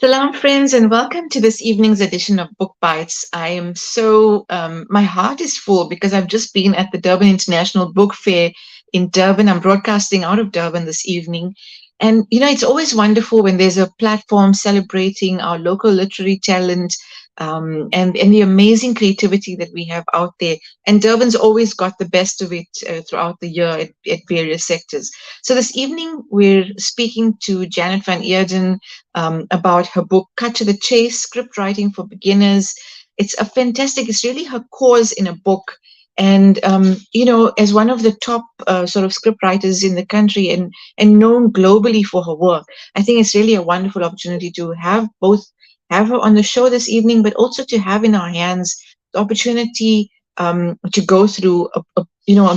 Salam, friends, and welcome to this evening's edition of Bookbytes. I am my heart is full because I've just been at the Durban International Book Fair in Durban. I'm broadcasting out of Durban this evening. And, it's always wonderful when there's a platform celebrating our local literary talent and the amazing creativity that we have out there. And Durban's always got the best of it throughout the year at various sectors. So this evening, we're speaking to Janet van Eeden about her book, Cut to the Chase, Script Writing for Beginners. It's really her cause in a book. And, as one of the top sort of script writers in the country and known globally for her work, I think it's really a wonderful opportunity to have her on the show this evening, but also to have in our hands the opportunity to go through a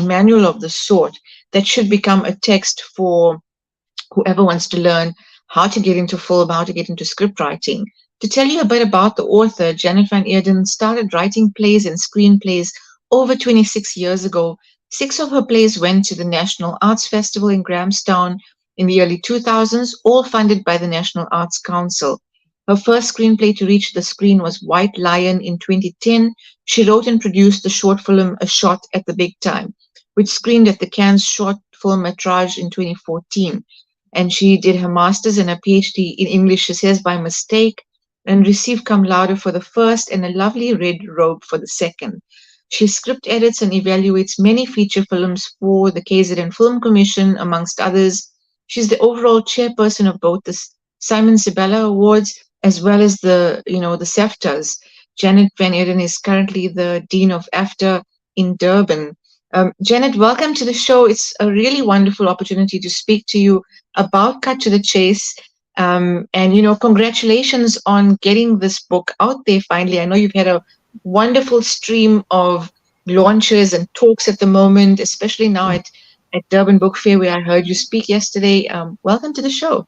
manual of the sort that should become a text for whoever wants to learn how to get into film, how to get into script writing. To tell you a bit about the author, Janet van Eeden started writing plays and screenplays over 26 years ago. 6 of her plays went to the National Arts Festival in Grahamstown in the early 2000s, all funded by the National Arts Council. Her first screenplay to reach the screen was White Lion in 2010. She wrote and produced the short film A Shot at the Big Time, which screened at the Cannes Short Film Metrage in 2014. And she did her master's and her PhD in English, she says, by mistake, and received cum laude for the first and a lovely red robe for the second. She script edits and evaluates many feature films for the KZN Film Commission, amongst others. She's the overall chairperson of both the Simon Sibella Awards as well as the SAFTAs. Janet van Eeden is currently the Dean of AFDA in Durban. Janet, welcome to the show. It's a really wonderful opportunity to speak to you about Cut to the Chase. And, congratulations on getting this book out there finally. I know you've had a wonderful stream of launches and talks at the moment, especially now at Durban Book Fair, where I heard you speak yesterday. Welcome to the show.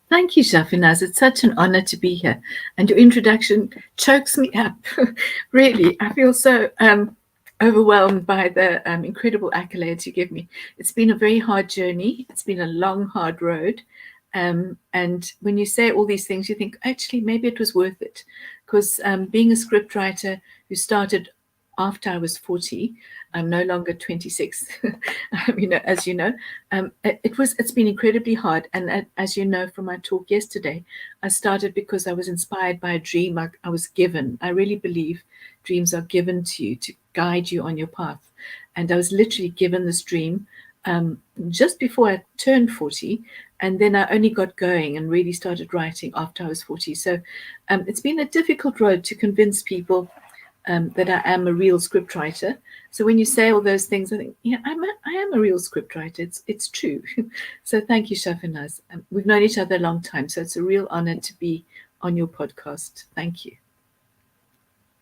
Thank you, Shafinaaz. It's such an honor to be here. And your introduction chokes me up. Really, I feel so overwhelmed by the incredible accolades you give me. It's been a very hard journey. It's been a long, hard road. And when you say all these things, you think, actually, maybe it was worth it. Because being a scriptwriter who started after I was 40, I'm no longer 26, as you know, it's been incredibly hard. And as you know from my talk yesterday, I started because I was inspired by a dream I was given. I really believe dreams are given to you to guide you on your path. And I was literally given this dream just before I turned 40. And then I only got going and really started writing after I was 40. So it's been a difficult road to convince people that I am a real scriptwriter. So when you say all those things, I think, yeah, I am a real scriptwriter. It's true. So thank you, Shafinaaz. We've known each other a long time, so it's a real honor to be on your podcast. Thank you.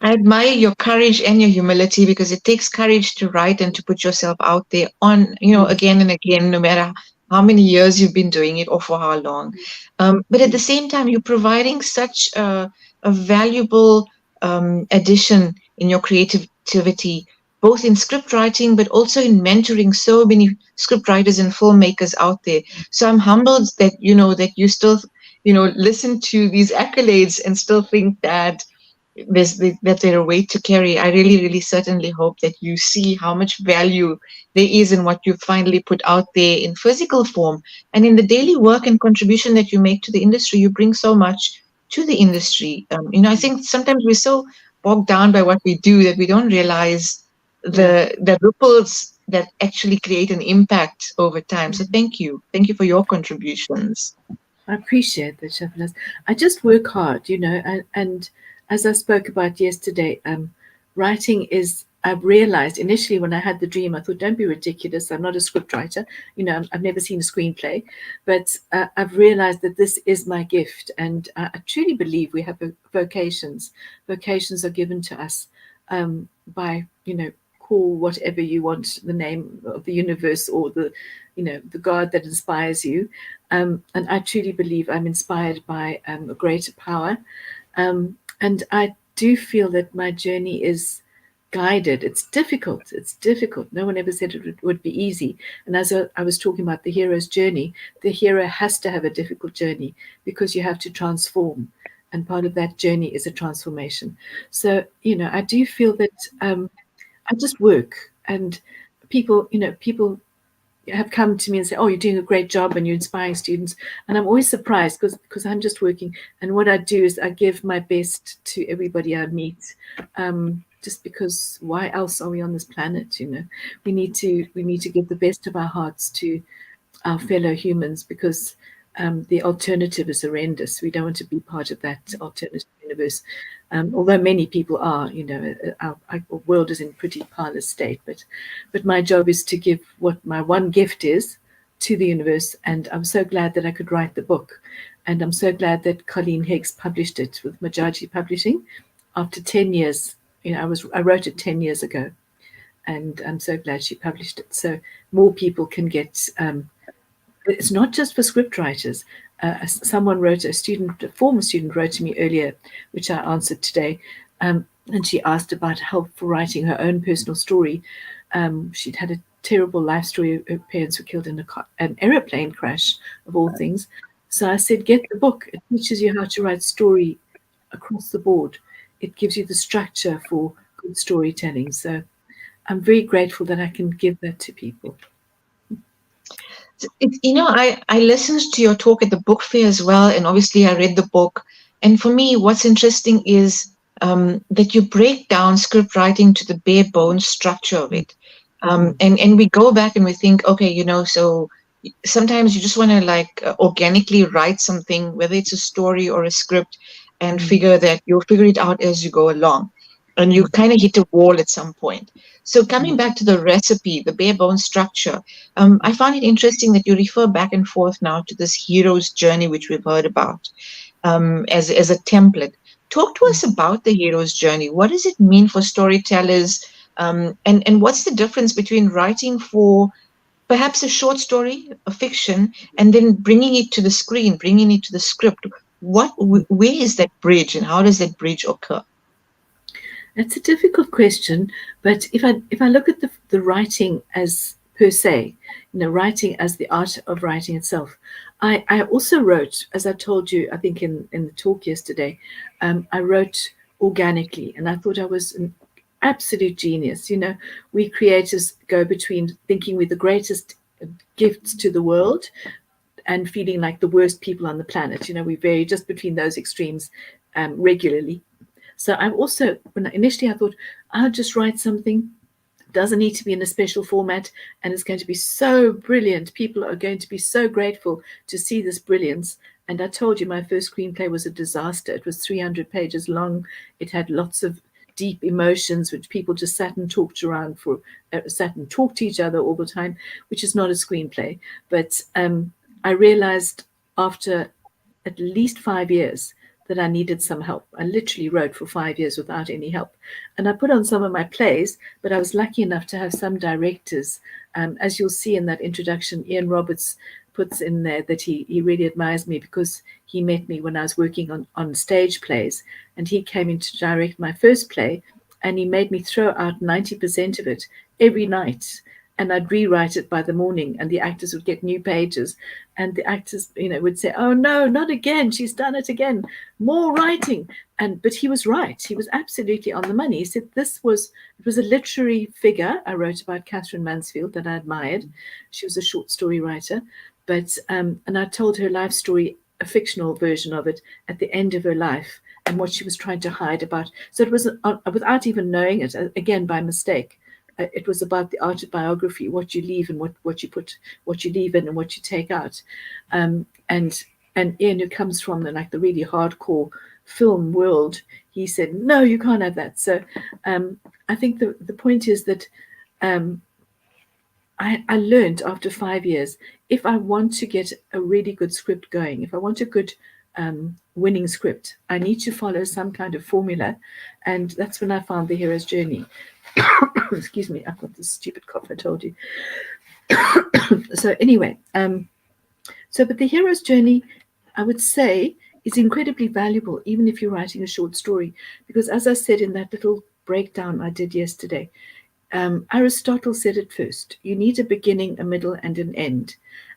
I admire your courage and your humility because it takes courage to write and to put yourself out there on, again and again, no matter how many years you've been doing it or for how long. But at the same time, you're providing such a valuable addition in your creativity, both in script writing, but also in mentoring so many script writers and filmmakers out there. So I'm humbled that, that you still, listen to these accolades and still think that that they're a weight to carry. I really, really certainly hope that you see how much value there is in what you finally put out there in physical form and in the daily work and contribution that you make to the industry. You bring so much to the industry. I think sometimes we're so bogged down by what we do that we don't realize the ripples that actually create an impact over time. So thank you for your contributions. I appreciate that, Shafinaaz. I just work hard, and as I spoke about yesterday, writing is, I've realized initially when I had the dream, I thought, don't be ridiculous. I'm not a scriptwriter. I've never seen a screenplay, but I've realized that this is my gift. And I truly believe we have vocations. Vocations are given to us by, call whatever you want the name of the universe or the God that inspires you. And I truly believe I'm inspired by a greater power. And I do feel that my journey is guided. It's difficult. It's difficult. No one ever said it would be easy. And as I was talking about the hero's journey, the hero has to have a difficult journey because you have to transform. And part of that journey is a transformation. So, I do feel that I just work, and people have come to me and say, "Oh, you're doing a great job and you're inspiring students." And I'm always surprised because I'm just working. And what I do is I give my best to everybody I meet, just because why else are we on this planet? We need to give the best of our hearts to our fellow humans, because the alternative is horrendous. We don't want to be part of that alternative universe. Although many people are, our world is in pretty parlous state. But my job is to give what my one gift is to the universe. And I'm so glad that I could write the book. And I'm so glad that Colleen Higgs published it with Majaji Publishing after 10 years. I wrote it 10 years ago. And I'm so glad she published it. So more people can get it's not just for script writers. Someone wrote, a former student wrote to me earlier, which I answered today, and she asked about help for writing her own personal story. She'd had a terrible life story. Her parents were killed in an aeroplane crash, of all things. So I said, get the book. It teaches you how to write story across the board. It gives you the structure for good storytelling. So I'm very grateful that I can give that to people. I listened to your talk at the book fair as well, and obviously I read the book. And for me, what's interesting is that you break down script writing to the bare bones structure of it. And we go back and we think, okay, so sometimes you just want to organically write something, whether it's a story or a script, and figure that you'll figure it out as you go along. And you kind of hit a wall at some point. So coming back to the recipe, the bare bones structure, I found it interesting that you refer back and forth now to this hero's journey, which we've heard about as a template. Talk to us about the hero's journey. What does it mean for storytellers? And what's the difference between writing for perhaps a short story, a fiction, and then bringing it to the screen, bringing it to the script? Where is that bridge, and how does that bridge occur? It's a difficult question, but if I look at the writing as per se, writing as the art of writing itself, I also wrote, as I told you, I think in the talk yesterday, I wrote organically, and I thought I was an absolute genius. We creators go between thinking we're the greatest gifts to the world and feeling like the worst people on the planet. We vary just between those extremes regularly. So I'm also, initially I thought, I'll just write something, doesn't need to be in a special format, and it's going to be so brilliant. People are going to be so grateful to see this brilliance. And I told you my first screenplay was a disaster. It was 300 pages long. It had lots of deep emotions, which people just sat and talked to each other all the time, which is not a screenplay. But I realized after at least 5 years that I needed some help. I literally wrote for 5 years without any help. And I put on some of my plays, but I was lucky enough to have some directors. As you'll see in that introduction, Ian Roberts puts in there that he really admires me because he met me when I was working on stage plays. And he came in to direct my first play, and he made me throw out 90% of it every night. And I'd rewrite it by the morning, and the actors would get new pages, and the actors, would say, "Oh no, not again! She's done it again! More writing!" But he was right. He was absolutely on the money. He said it was a literary figure I wrote about, Catherine Mansfield, that I admired. She was a short story writer, but and I told her life story, a fictional version of it, at the end of her life, and what she was trying to hide about. So it was without even knowing it, again by mistake. It was about the art of biography, what you leave and what you leave in and what you take out. And Ian, who comes from the really hardcore film world, he said, no, you can't have that. So I think the point is that I learned after 5 years, if I want to get a really good script going, if I want a good winning script, I need to follow some kind of formula. And that's when I found the hero's journey. Excuse me, I've got this stupid cough, I told you. So anyway, but the hero's journey, I would say, is incredibly valuable, even if you're writing a short story, because as I said in that little breakdown I did yesterday. Aristotle said it first. You need a beginning, a middle, and an end.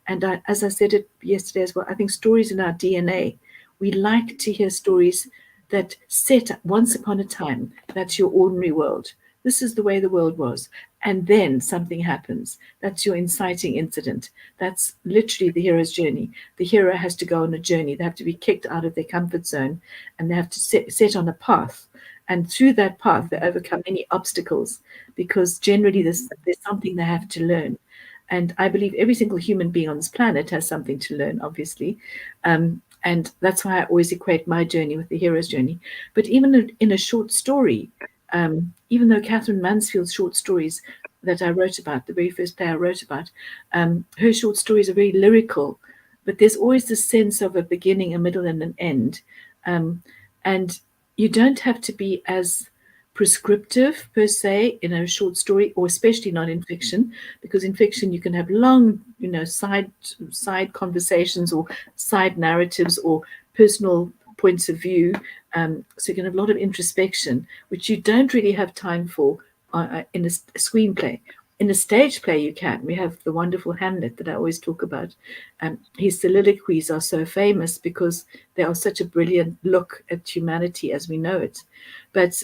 And as I said it yesterday as well, I think stories in our DNA. We like to hear stories that set once upon a time. That's your ordinary world. This is the way the world was. And then something happens. That's your inciting incident. That's literally the hero's journey. The hero has to go on a journey. They have to be kicked out of their comfort zone, and they have to set on a path. And through that path, they overcome any obstacles, because generally there's something they have to learn. And I believe every single human being on this planet has something to learn, obviously. And that's why I always equate my journey with the hero's journey. But even in a short story, even though Catherine Mansfield's short stories that I wrote about, the very first play I wrote about, her short stories are very lyrical, but there's always this sense of a beginning, a middle, and an end. And you don't have to be as prescriptive per se in a short story, or especially not in fiction, because in fiction you can have long, side conversations or side narratives or personal points of view. So you can have a lot of introspection, which you don't really have time for in a screenplay. In a stage play, you can. We have the wonderful Hamlet that I always talk about. His soliloquies are so famous because they are such a brilliant look at humanity as we know it. But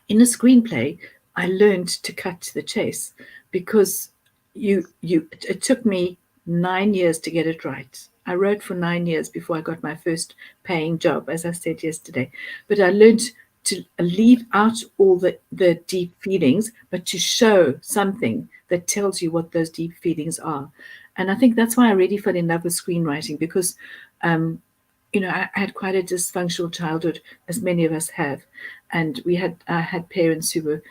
in a screenplay, I learned to cut to the chase, because it took me 9 years to get it right. I wrote for 9 years before I got my first paying job, as I said yesterday. But I learned to leave out all the deep feelings, but to show something that tells you what those deep feelings are. And I think that's why I really fell in love with screenwriting, because I had quite a dysfunctional childhood, as many of us have, and I had parents who were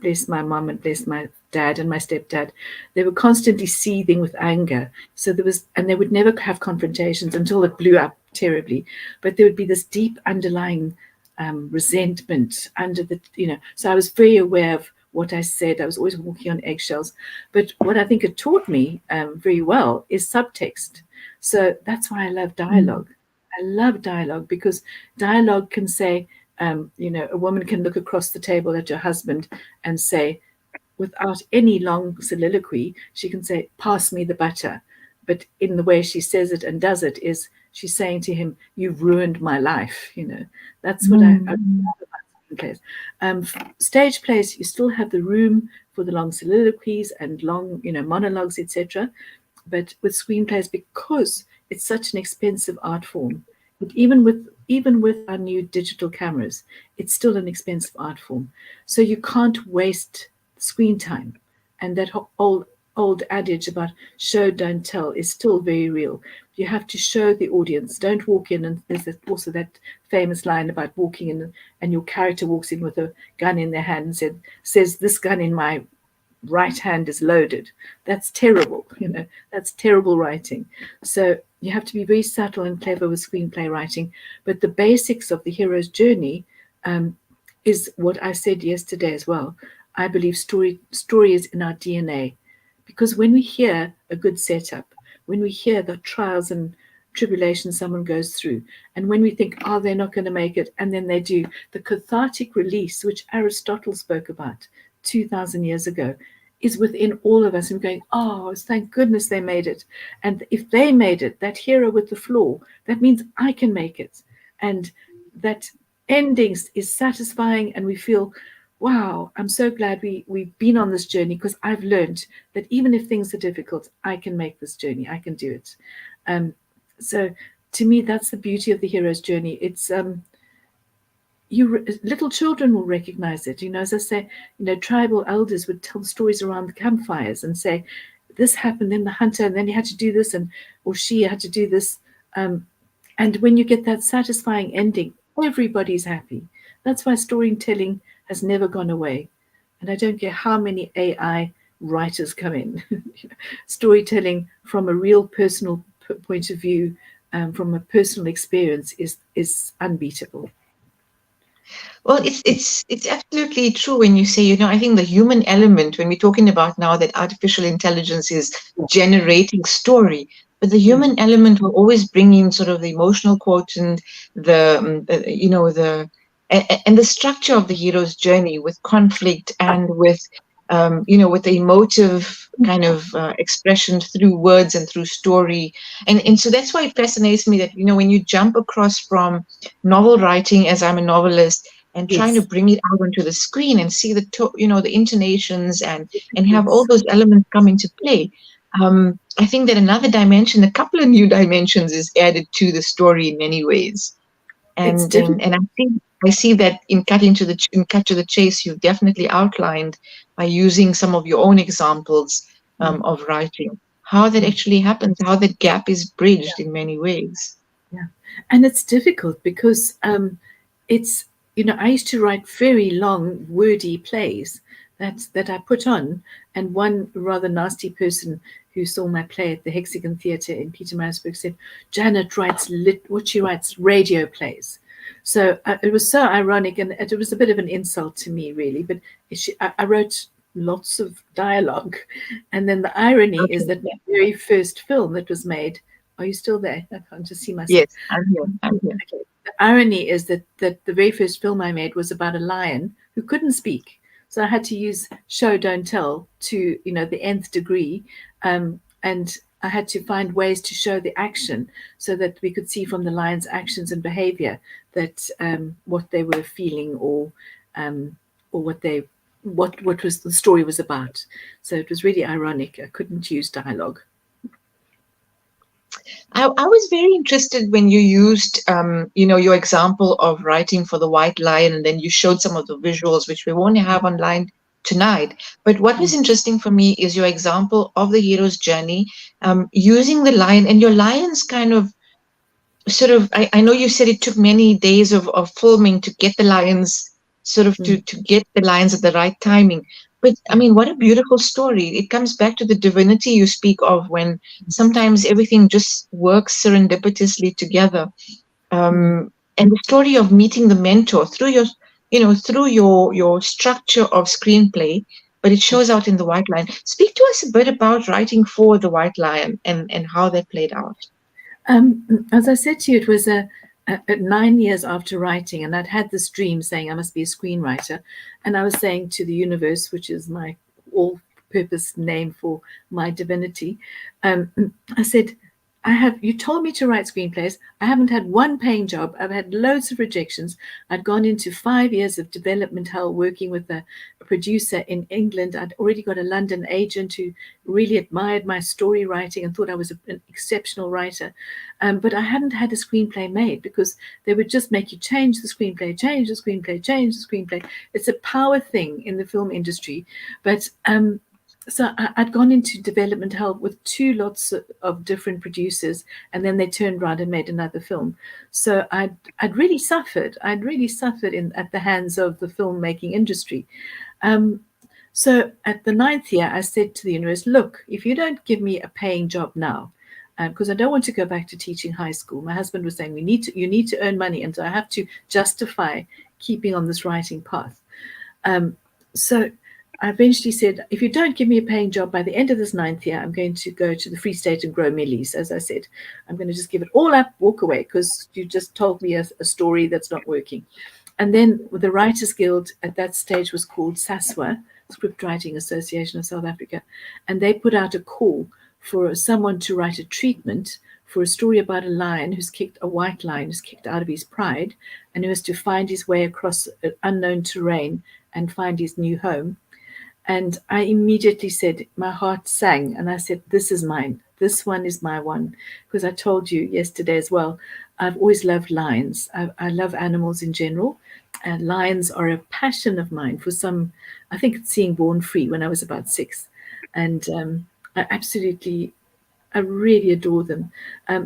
bless my mom and bless my dad and my stepdad. They were constantly seething with anger. So they would never have confrontations until it blew up terribly. But there would be this deep underlying resentment under So I was very aware of what I said. I was always walking on eggshells. But what I think it taught me very well is subtext. So that's why I love dialogue. I love dialogue, because dialogue can say, a woman can look across the table at her husband and say, without any long soliloquy, she can say, "Pass me the butter." But in the way she says it and does it is she's saying to him, "You've ruined my life." That's what I love about plays. Stage plays, you still have the room for the long soliloquies and long, monologues, etc. But with screenplays, because it's such an expensive art form, but even with our new digital cameras, it's still an expensive art form. So you can't waste screen time. And that old adage about show, don't tell is still very real. You have to show the audience. Don't walk in, and there's also that famous line about walking in and your character walks in with a gun in their hand and says, "This gun in my right hand is loaded." That's terrible. That's terrible writing. So you have to be very subtle and clever with screenplay writing. But the basics of the hero's journey is what I said yesterday as well. I believe story is in our DNA, because when we hear a good setup, when we hear the trials and tribulations someone goes through, and when we think, "Oh, they're not going to make it," and then they do, the cathartic release, which Aristotle spoke about 2,000 years ago, is within all of us. And we're going, "Oh, thank goodness they made it." And if they made it, that hero with the flaw, that means I can make it. And that ending is satisfying, and we feel, wow, I'm so glad we've been on this journey, because I've learned that even if things are difficult, I can make this journey. I can do it. So to me, that's the beauty of the hero's journey. It's little children will recognize it. As I say, tribal elders would tell stories around the campfires and say, "This happened in the hunter, and then he had to do this, or she had to do this." And when you get that satisfying ending, everybody's happy. That's why storytelling has never gone away. And I don't care how many AI writers come in. Storytelling from a real personal point of view, from a personal experience, is unbeatable. Well, it's absolutely true when you say, I think the human element, when we're talking about now that artificial intelligence is generating story, but the human element will always bring in sort of the emotional quotient, the and the structure of the hero's journey with conflict and with with the emotive kind of expression through words and through story. And so that's why it fascinates me that, when you jump across from novel writing, as I'm a novelist, and trying to Yes. bring it out onto the screen and see the intonations and have all Yes. those elements come into play. I think that another dimension, a couple of new dimensions, is added to the story in many ways. It's And I see that in cut to the chase, you've definitely outlined by using some of your own examples difficult. of writing how that actually happens, how that gap is bridged in many ways. Yeah, and it's difficult because it's I used to write very long, wordy plays that I put on, and one rather nasty person who saw my play at the Hexagon Theatre in Pietermaritzburg said, "Janet writes what she writes radio plays." So it was so ironic, and it was a bit of an insult to me, really. But I wrote lots of dialogue, and then the irony is Okay. that Yeah. the very first film that was made. Are you still there? I can't just see myself. Yes, I'm here. I'm here. Okay. The irony is that the very first film I made was about a lion who couldn't speak. So I had to use show, don't tell to, the nth degree. And I had to find ways to show the action so that we could see from the lion's actions and behavior that what they were feeling um, or what was the story was about. So it was really ironic. I couldn't use dialogue. I was very interested when you used, your example of writing for the White Lion, and then you showed some of the visuals, which we won't have online tonight. But what was interesting for me is your example of the hero's journey, using the lion, and your lion's kind of sort of, I know you said it took many days of filming to get the lions sort of Mm, to get the lions at the right timing. But I yeah. mean, what a beautiful story. It comes back to the divinity you speak of, when sometimes everything just works serendipitously together. Mm. And the story of meeting the mentor through your structure of screenplay, but it shows out in the White Lion. Speak to us a bit about writing for the White Lion and how that played out. As I said to you, it was a 9 years after writing, and I'd had this dream saying I must be a screenwriter. And I was saying to the universe, which is my all purpose name for my divinity, um, I said, you told me to write screenplays. I haven't had one paying job. I've had loads of rejections. I'd gone into 5 years of development hell working with a producer in England. I'd already got a London agent who really admired my story writing and thought I was an exceptional writer. But I hadn't had a screenplay made because they would just make you change the screenplay, change the screenplay, change the screenplay. It's a power thing in the film industry. But so I'd gone into development hell with two lots of different producers, and then they turned around and made another film. So I'd really suffered. I'd really suffered at the hands of the filmmaking industry. Um, so at the 9th year, I said to the universe, "Look, if you don't give me a paying job now, because I don't want to go back to teaching high school." My husband was saying, you need to earn money, and so I have to justify keeping on this writing path. So I eventually said, if you don't give me a paying job by the end of this 9th year, I'm going to go to the Free State and grow millies. As I said, I'm going to just give it all up, walk away, because you just told me a story that's not working. And then the Writers Guild at that stage was called SASWA, Scriptwriting Association of South Africa, and they put out a call for someone to write a treatment for a story about a white lion who's kicked out of his pride, and who has to find his way across unknown terrain and find his new home. And I immediately said, my heart sang, and I said, this is mine. This one is my one. Because I told you yesterday as well, I've always loved lions. I love animals in general. And lions are a passion of mine. I think it's seeing Born Free when I was about 6. And I really adore them.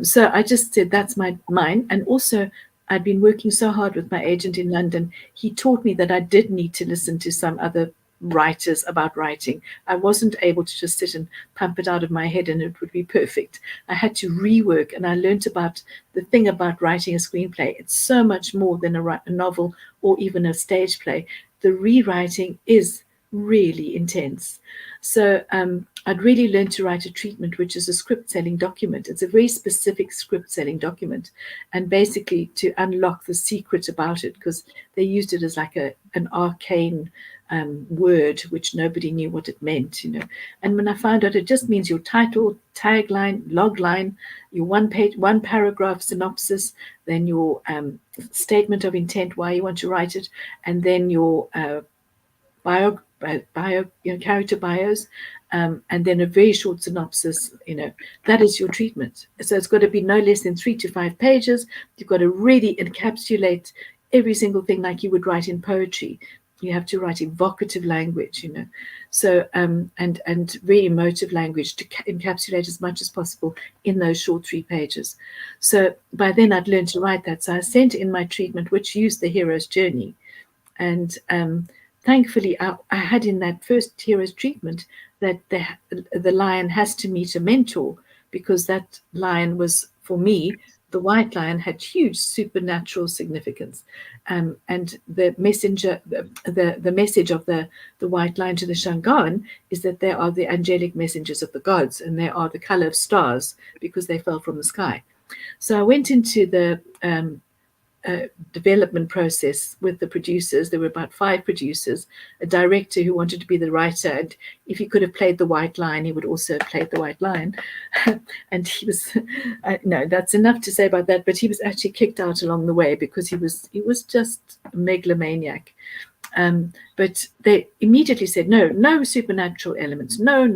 So I just said, that's mine. And also, I'd been working so hard with my agent in London. He taught me that I did need to listen to some other writers about writing. I wasn't able to just sit and pump it out of my head and it would be perfect. I had to rework, and I learned about the thing about writing a screenplay. It's so much more than a novel or even a stage play. The rewriting is really intense. So I'd really learned to write a treatment, which is a script selling document. It's a very specific script selling document, and basically to unlock the secret about it, because they used it as like an arcane word which nobody knew what it meant, you know. And when I found out, it just means your title, tagline, log line, your one paragraph synopsis, then your statement of intent, why you want to write it, and then your character bios, and then a very short synopsis. You know, that is your treatment. So it's got to be no less than 3 to 5 pages. You've got to really encapsulate every single thing like you would write in poetry. You have to write evocative language, you know, so and very emotive language to encapsulate as much as possible in those short 3 pages. So by then I'd learned to write that. So I sent in my treatment, which used the hero's journey, and thankfully, I had in that first hero's treatment that the lion has to meet a mentor, because that lion was, for me, the white lion had huge supernatural significance. And the messenger, the message of the white lion to the Shangaan is that they are the angelic messengers of the gods, and they are the color of stars because they fell from the sky. So I went into the development process with the producers. There were about 5 producers, a director who wanted to be the writer, and if he could have played the white lion, he would also have played the white lion. And he was, no, that's enough to say about that. But he was actually kicked out along the way because he was just a megalomaniac. But they immediately said, no supernatural elements. No.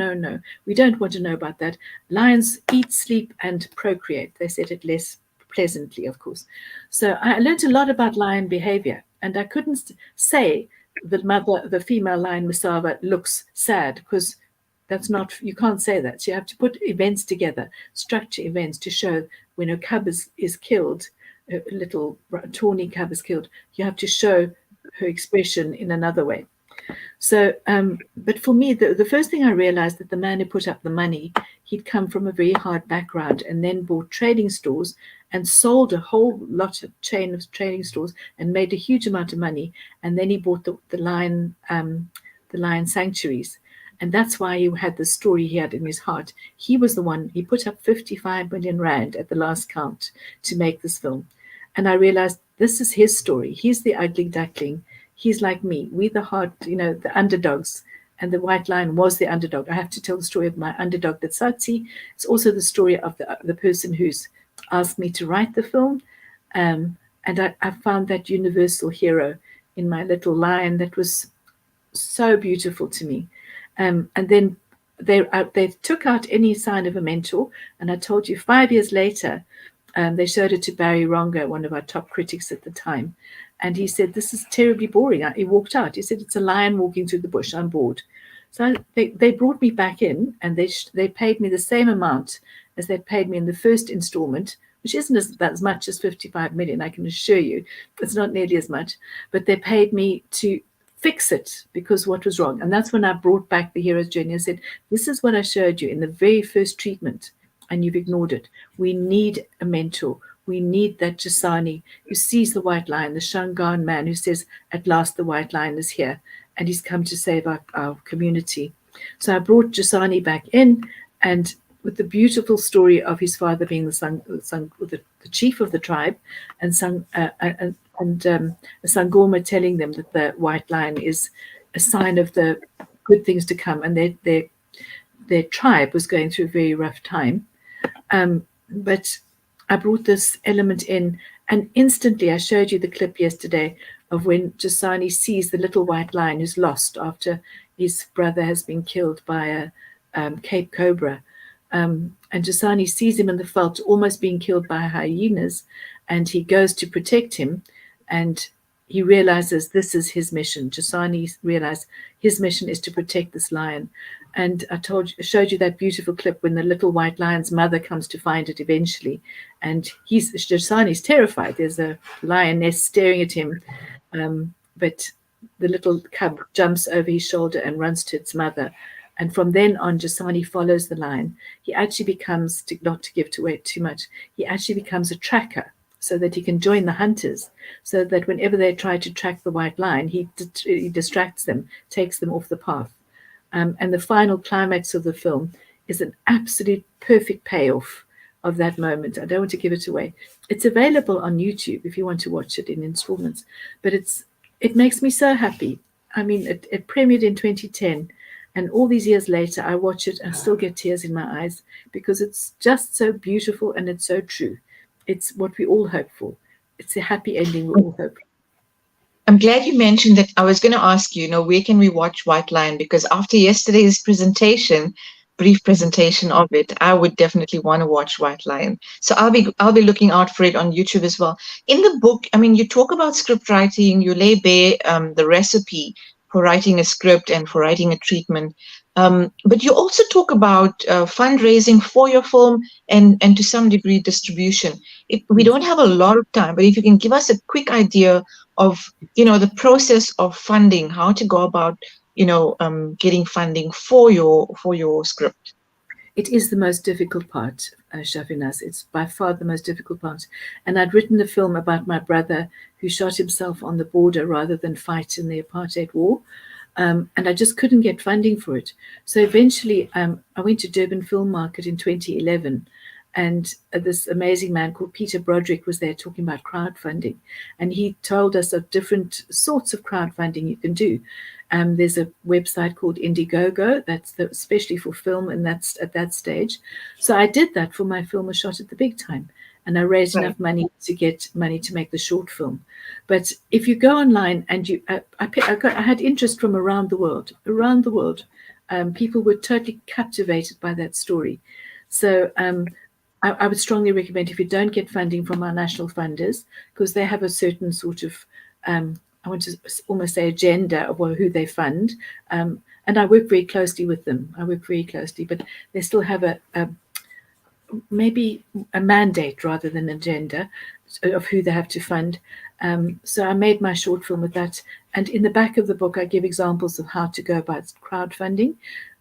We don't want to know about that. Lions eat, sleep, and procreate. They said it less pleasantly, of course. So I learned a lot about lion behavior, and I couldn't say the female lion Masava looks sad, because that's not, you can't say that. So you have to put events together, structure events to show when a cub is killed, a little tawny cub is killed, you have to show her expression in another way. So, but for me, the first thing I realized, that the man who put up the money, he'd come from a very hard background and then bought trading stores and sold a whole lot of chain of trading stores and made a huge amount of money. And then he bought the lion sanctuaries. And that's why he had the story he had in his heart. He was the one, he put up 55 million rand at the last count to make this film. And I realized this is his story. He's the ugly duckling. He's like me. We the hard, the underdogs. And the white lion was the underdog. I have to tell the story of my underdog, the Tsatsi. It's also the story of the person who's asked me to write the film. And I found that universal hero in my little lion that was so beautiful to me. And then they took out any sign of a mentor. And I told you 5 years later, they showed it to Barry Ronga, one of our top critics at the time. And he said, this is terribly boring. He walked out. He said, it's a lion walking through the bush. I'm bored. So they brought me back in, and they paid me the same amount as they paid me in the first installment, which isn't as much as 55 million, I can assure you. It's not nearly as much. But they paid me to fix it, because what was wrong. And that's when I brought back the hero's journey. I said, this is what I showed you in the very first treatment, and you've ignored it. We need a mentor. We need that Jasani who sees the white lion, the Shangaan man who says, at last the white lion is here, and he's come to save our community. So I brought Jasani back in, and with the beautiful story of his father being the chief of the tribe, and Sangoma telling them that the white lion is a sign of the good things to come, and their tribe was going through a very rough time. But I brought this element in, and instantly I showed you the clip yesterday of when Jasani sees the little white lion who's lost after his brother has been killed by a Cape Cobra. And Jasani sees him in the veld almost being killed by hyenas, and he goes to protect him, and he realizes this is his mission. Jasani realized his mission is to protect this lion. And I showed you that beautiful clip when the little white lion's mother comes to find it eventually. And Jasani's terrified. There's a lioness staring at him. But the little cub jumps over his shoulder and runs to its mother. And from then on, Jasani follows the lion. He actually becomes, not to give away too much, he actually becomes a tracker. so that he can join the hunters, so that whenever they try to track the white lion, he distracts them, takes them off the path. And the final climax of the film is an absolute perfect payoff of that moment. I don't want to give it away. It's available on YouTube if you want to watch it in installments. But it makes me so happy. I mean, it premiered in 2010, and all these years later, I watch it and still get tears in my eyes because it's just so beautiful and it's so true. It's what we all hope for. It's a happy ending we all hope for. I'm glad you mentioned that. I was going to ask you, where can we watch White Lion? Because after yesterday's presentation, brief presentation of it, I would definitely want to watch White Lion. So I'll be looking out for it on YouTube as well. In the book, I mean, you talk about script writing, you lay bare the recipe for writing a script and for writing a treatment. But you also talk about fundraising for your film and to some degree distribution. We don't have a lot of time, but if you can give us a quick idea of the process of funding, how to go about getting funding for your script. It is the most difficult part, Shafinaaz. It's by far the most difficult part. And I'd written a film about my brother who shot himself on the border rather than fight in the apartheid war. And I just couldn't get funding for it. So eventually I went to Durban Film Market in 2011, and this amazing man called Peter Broderick was there talking about crowdfunding. And he told us of different sorts of crowdfunding you can do. There's a website called Indiegogo, that's especially for film, and that's at that stage. So I did that for my film, A Shot at the Big Time. And I raised enough money to get money to make the short film. But if you go online and I had interest from around the world. People were totally captivated by that story. So I would strongly recommend, if you don't get funding from our national funders, because they have a certain sort of, I want to almost say agenda of who they fund. And I work very closely with them. But they still have maybe a mandate rather than an agenda of who they have to fund. So I made my short film with that. And in the back of the book, I give examples of how to go about crowdfunding.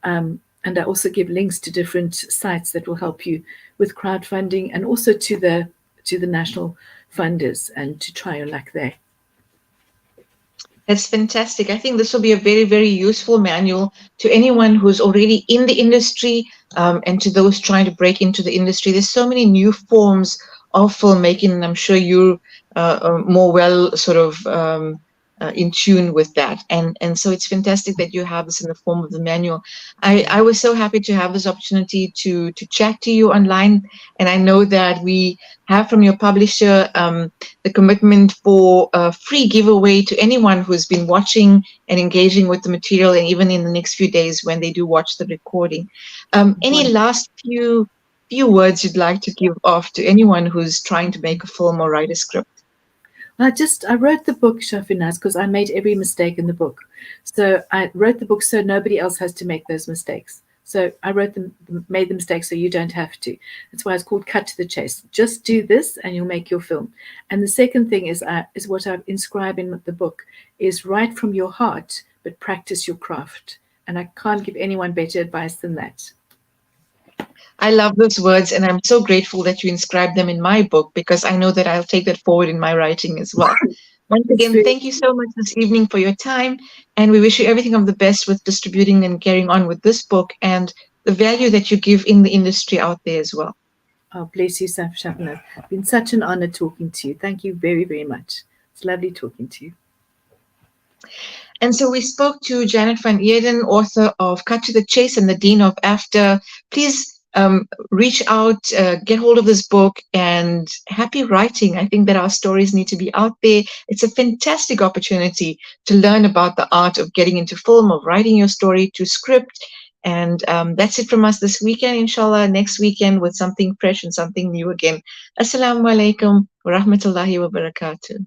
And I also give links to different sites that will help you with crowdfunding, and also to the national funders, and to try your luck there. That's fantastic. I think this will be a very, very useful manual to anyone who's already in the industry, and to those trying to break into the industry. There's so many new forms of filmmaking, and I'm sure you're more well sort of in tune with that. And so it's fantastic that you have this in the form of the manual. I was so happy to have this opportunity to chat to you online. And I know that we have from your publisher the commitment for a free giveaway to anyone who's been watching and engaging with the material, and even in the next few days when they do watch the recording. Any last few words you'd like to give off to anyone who's trying to make a film or write a script? I wrote the book, Shafinaaz, because I made every mistake in the book. So I wrote the book so nobody else has to make those mistakes. So I made the mistakes so you don't have to. That's why it's called Cut to the Chase. Just do this and you'll make your film. And the second thing is what I've inscribed in the book, is write from your heart, but practice your craft. And I can't give anyone better advice than that. I love those words, and I'm so grateful that you inscribed them in my book, because I know that I'll take that forward in my writing as well. Once again, thank you so much this evening for your time, and we wish you everything of the best with distributing and carrying on with this book and the value that you give in the industry out there as well. Oh, bless you, Shafinaaz. It's been such an honor talking to you. Thank you very, very much. It's lovely talking to you. And so we spoke to Janet van Eeden, author of Cut to the Chase and the Dean of AFDA. Please reach out, get hold of this book, and happy writing. I think that our stories need to be out there. It's a fantastic opportunity to learn about the art of getting into film, of writing your story to script. And that's it from us this weekend, inshallah. Next weekend with something fresh and something new again. Assalamu alaikum wa rahmatullahi wa barakatuh.